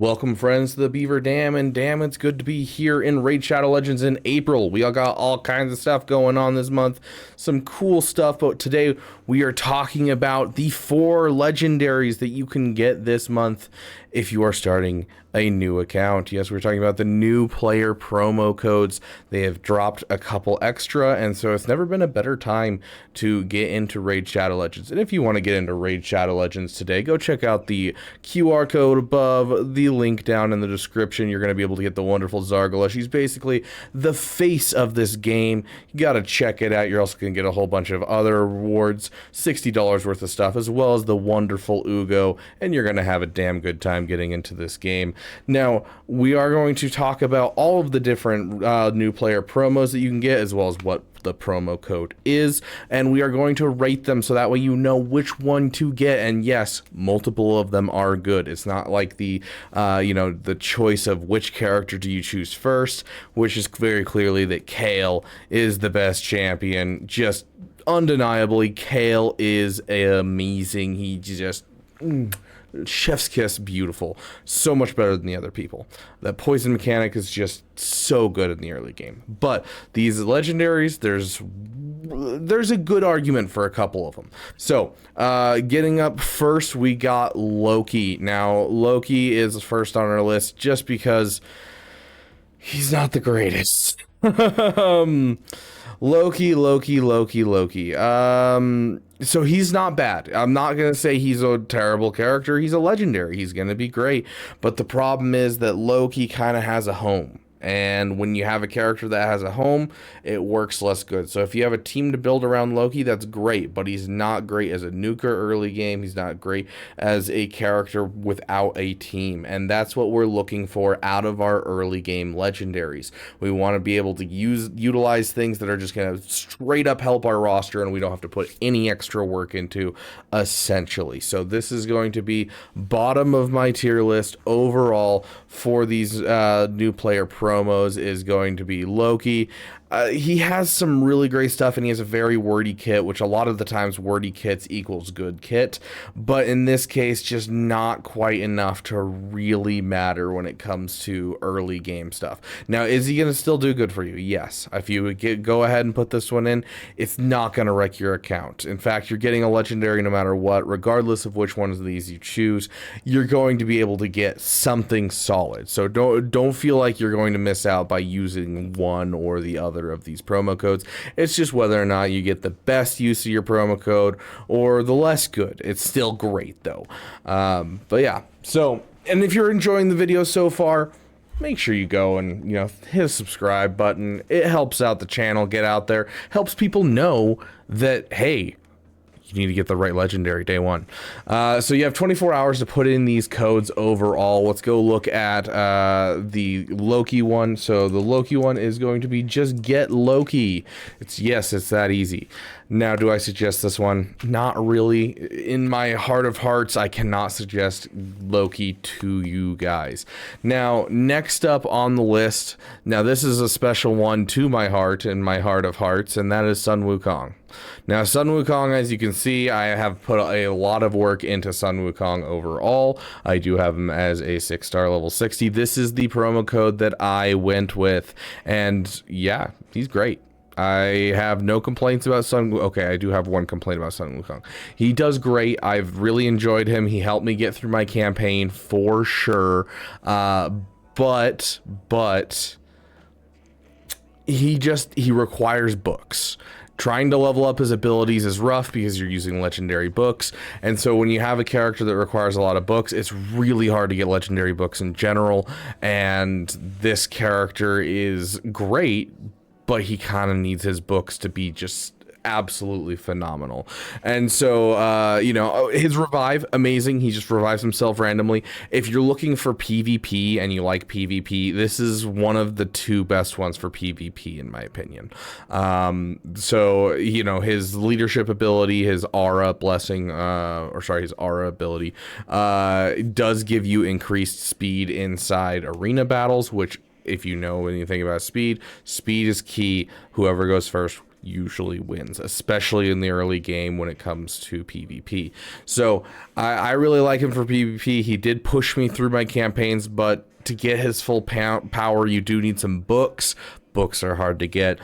Welcome, friends, to the Beaver Dam, and damn, it's good to be here in Raid Shadow Legends in April. We all got all kinds of stuff going on this month, some cool stuff, but today we are talking about the 4 legendaries that you can get this month if you are starting a new account. Yes, we're talking about the new player promo codes. They have dropped a couple extra, and so it's never been a better time to get into Raid Shadow Legends. And if you want to get into Raid Shadow Legends today, go check out the QR code above, the link down in the description. You're going to be able to get the wonderful Zargala. She's basically the face of this game. You got to check it out. You're also going to get a whole bunch of other rewards, $60 worth of stuff, as well as the wonderful Ugo, and you're going to have a damn good time getting into this game. Now, we are going to talk about all of the different new player promos that you can get, as well as what the promo code is, and we are going to rate them so that way you know which one to get. And yes, multiple of them are good. It's not like the the choice of which character do you choose first, which is very clearly that Kale is the best champion. Just undeniably, Kale is amazing. He just chef's kiss beautiful, so much better than the other people. The poison mechanic is just so good in the early game. But these legendaries, there's a good argument for a couple of them. So getting up first, we got Loki. Now Loki is first on our list just because he's not the greatest. Loki. So he's not bad. I'm not going to say he's a terrible character. He's a legendary. He's going to be great. But the problem is that Loki kind of has a home. And when you have a character that has a home, it works less good. So if you have a team to build around Loki, that's great. But he's not great as a nuker early game. He's not great as a character without a team. And that's what we're looking for out of our early game legendaries. We want to be able to utilize things that are just going to straight up help our roster, and we don't have to put any extra work into, essentially. So this is going to be bottom of my tier list overall for these new player promos is going to be Loki. He has some really great stuff, and he has a very wordy kit, which a lot of the times wordy kits equals good kit, but in this case just not quite enough to really matter when it comes to early game stuff. Now, is he going to still do good for you? Yes. If you would go ahead and put this one in, it's not going to wreck your account. In fact, you're getting a legendary no matter what, regardless of which one of these you choose. You're going to be able to get something solid. So don't feel like you're going to miss out by using one or the other of these promo codes. It's just whether or not you get the best use of your promo code or the less good. It's still great though. But yeah, so, and if you're enjoying the video so far, make sure you go and hit the subscribe button. It helps out the channel get out there, helps people know that, hey, you need to get the right legendary day one. So you have 24 hours to put in these codes overall. Let's go look at the Loki one. So the Loki one is going to be just get Loki. It's that easy. Now, do I suggest this one? Not really. In my heart of hearts, I cannot suggest Loki to you guys. Now, next up on the list, now this is a special one to my heart and my heart of hearts, and that is Sun Wukong. Now, Sun Wukong, as you can see, I have put a lot of work into Sun Wukong overall. I do have him as a 6-star level 60. This is the promo code that I went with, and yeah, he's great. I have no complaints about Sun. Okay, I do have one complaint about Sun Wukong. He does great. I've really enjoyed him. He helped me get through my campaign for sure. But he requires books. Trying to level up his abilities is rough because you're using legendary books, and so when you have a character that requires a lot of books, it's really hard to get legendary books in general, and this character is great, but he kind of needs his books to be just absolutely phenomenal. And so his revive, amazing. He just revives himself randomly. If you're looking for PvP and you like PvP, this is one of the 2 best ones for PvP in my opinion. So his leadership ability, his aura blessing, his aura ability does give you increased speed inside arena battles, which, if you know anything about speed is key. Whoever goes first usually wins, especially in the early game when it comes to PvP. So I really like him for PvP. He did push me through my campaigns, but to get his full power, you do need some books. Books are hard to get,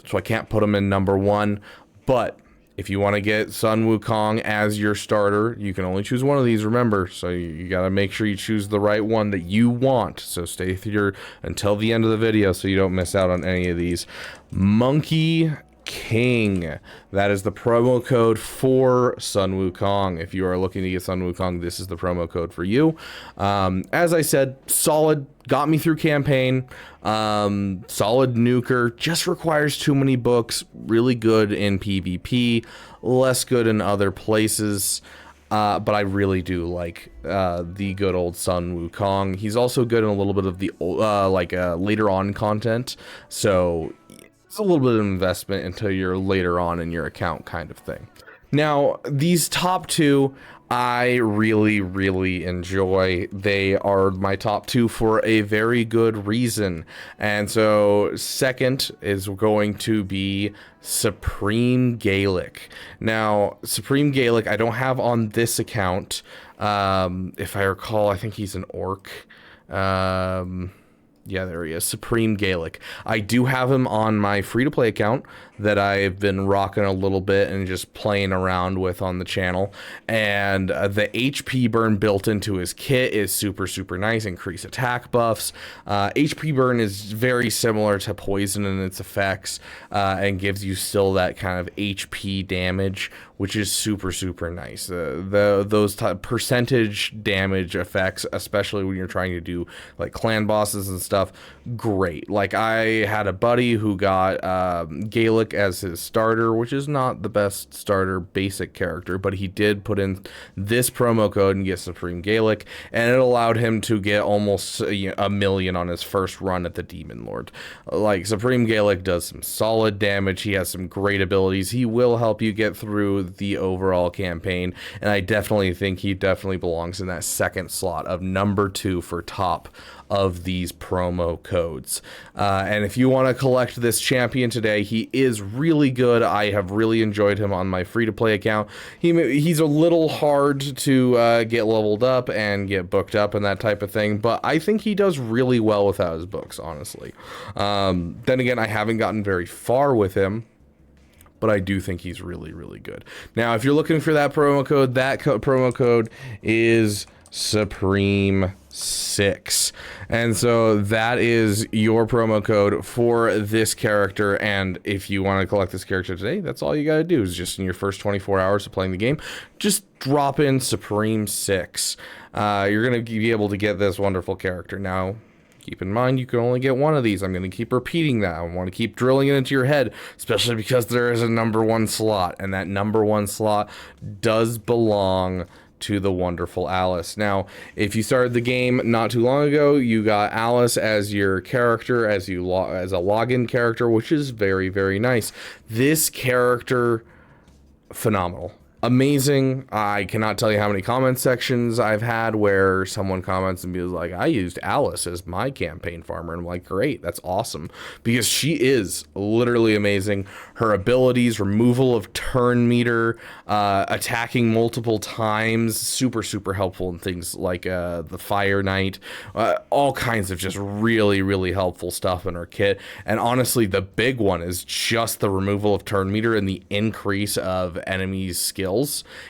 so I can't put him in number 1. But if you want to get Sun Wukong as your starter, you can only choose one of these, remember. So you got to make sure you choose the right one that you want. So stay through until the end of the video so you don't miss out on any of these. Monkey King. That is the promo code for Sun Wukong. If you are looking to get Sun Wukong, this is the promo code for you. As I said, solid, got me through campaign. Solid nuker, just requires too many books. Really good in PvP, less good in other places. But I really do like the good old Sun Wukong. He's also good in a little bit of the later on content. So it's a little bit of investment until you're later on in your account kind of thing. Now, these top 2, I really, really enjoy. They are my top 2 for a very good reason. And so second is going to be Supreme Gaelic. Now, Supreme Gaelic, I don't have on this account. If I recall, I think he's an orc. Yeah, there he is, Supreme Gaelic. I do have him on my free-to-play account that I've been rocking a little bit and just playing around with on the channel. And the HP burn built into his kit is super, super nice. Increase attack buffs. HP burn is very similar to poison in its effects and gives you still that kind of HP damage, which is super, super nice. Those percentage damage effects, especially when you're trying to do like clan bosses and stuff, great. Like I had a buddy who got Gaelic as his starter, which is not the best starter basic character, but he did put in this promo code and get Supreme Gaelic, and it allowed him to get almost a million on his first run at the Demon Lord. Like Supreme Gaelic does some solid damage. He has some great abilities. He will help you get through the overall campaign, and I definitely think he definitely belongs in that second slot of number 2 for top of these promo codes. And if you want to collect this champion today, he is really good. I have really enjoyed him on my free-to-play account. He's a little hard to get leveled up and get booked up and that type of thing, but I think he does really well without his books, honestly. Then again, I haven't gotten very far with him, but I do think he's really, really good. Now, if you're looking for that promo code, promo code is Supreme 6, and so that is your promo code for this character. And if you want to collect this character today, that's all you got to do is just in your first 24 hours of playing the game, just drop in Supreme 6. You're going to be able to get this wonderful character. Now, keep in mind, you can only get one of these. I'm going to keep repeating that. I want to keep drilling it into your head, especially because there is a number 1 slot, and that number 1 slot does belong to the wonderful Alice. Now, if you started the game not too long ago, you got Alice as your character, as a login character, which is very, very nice. This character, phenomenal. Amazing. I cannot tell you how many comment sections I've had where someone comments and be like, I used Alice as my campaign farmer. And I'm like, great, that's awesome. Because she is literally amazing. Her abilities, removal of turn meter, attacking multiple times, super, super helpful in things like the Fire Knight, all kinds of just really, really helpful stuff in her kit. And honestly, the big one is just the removal of turn meter and the increase of enemies' skills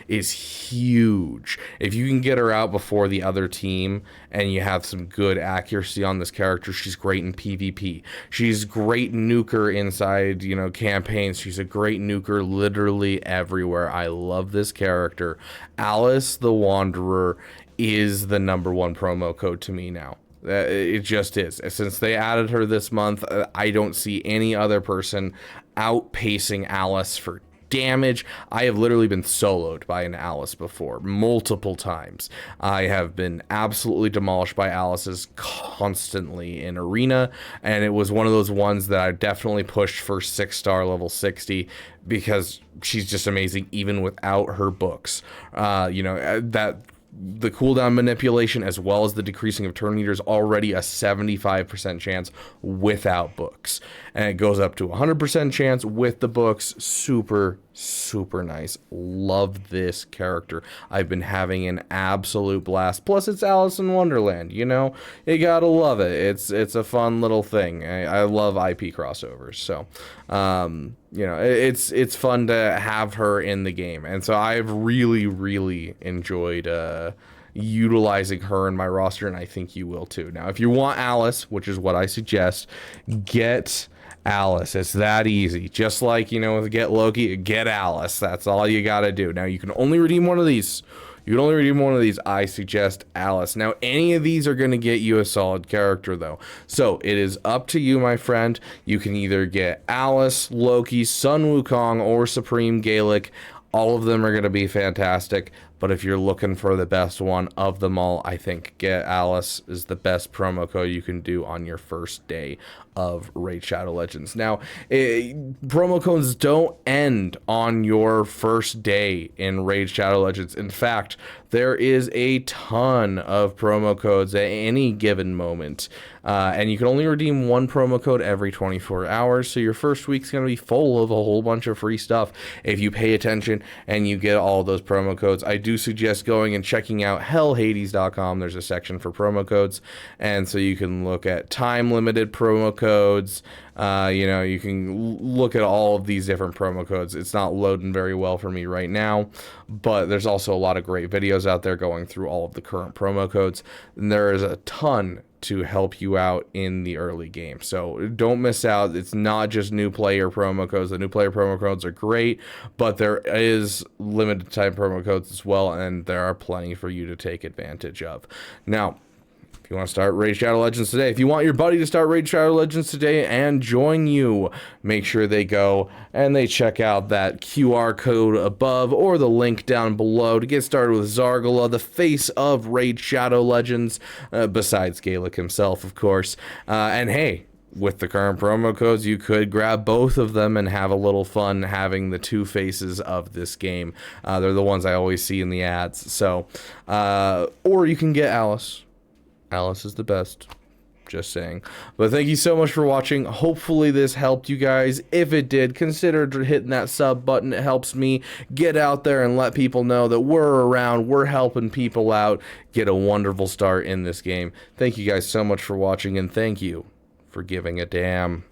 is huge. If you can get her out before the other team and you have some good accuracy on this character, she's great in PvP. She's great nuker inside, campaigns. She's a great nuker literally everywhere. I love this character. Alice the Wanderer is the number 1 promo code to me now. It just is. Since they added her this month, I don't see any other person outpacing Alice for damage. I have literally been soloed by an Alice before, multiple times. I have been absolutely demolished by Alice's constantly in arena, and it was one of those ones that I definitely pushed for 6-star level 60 because she's just amazing even without her books. That the cooldown manipulation as well as the decreasing of turn meters already a 75% chance without books, and it goes up to 100% chance with the books. Super nice. Love this character. I've been having an absolute blast. Plus it's Alice in Wonderland, you know, you gotta love it. It's a fun little thing. I love IP crossovers, so you know, it's fun to have her in the game, and so I've really enjoyed utilizing her in my roster, and I think you will too. Now, if you want Alice, which is what I suggest, get Alice. It's that easy. Just like, you know, with Get Loki, get Alice. That's all you gotta do. Now, you can only redeem one of these. You can only redeem one of these. I suggest Alice. Now, any of these are going to get you a solid character, though. So, it is up to you, my friend. You can either get Alice, Loki, Sun Wukong, or Supreme Gaelic. All of them are going to be fantastic. But if you're looking for the best one of them all, I think Get Alice is the best promo code you can do on your first day of Raid Shadow Legends. Now, promo codes don't end on your first day in Raid Shadow Legends. In fact, there is a ton of promo codes at any given moment. And you can only redeem one promo code every 24 hours. So your first week's going to be full of a whole bunch of free stuff if you pay attention and you get all those promo codes. I do suggest going and checking out hellhades.com. There's a section for promo codes, and so you can look at time limited promo codes. You know, you can look at all of these different promo codes. It's not loading very well for me right now, but there's also a lot of great videos out there going through all of the current promo codes, and there is a ton to help you out in the early game. So don't miss out. It's not just new player promo codes. The new player promo codes are great, but there is limited time promo codes as well, and there are plenty for you to take advantage of. Now, if you want to start Raid Shadow Legends today, if you want your buddy to start Raid Shadow Legends today and join you, make sure they go and they check out that QR code above or the link down below to get started with Zargala, the face of Raid Shadow Legends, besides Gaelic himself, of course. And hey, with the current promo codes, you could grab both of them and have a little fun having the two faces of this game. They're the ones I always see in the ads. So, or you can get Alice. Alice is the best. Just saying. But thank you so much for watching. Hopefully this helped you guys. If it did, consider hitting that sub button. It helps me get out there and let people know that we're around. We're helping people out get a wonderful start in this game. Thank you guys so much for watching, and thank you for giving a damn.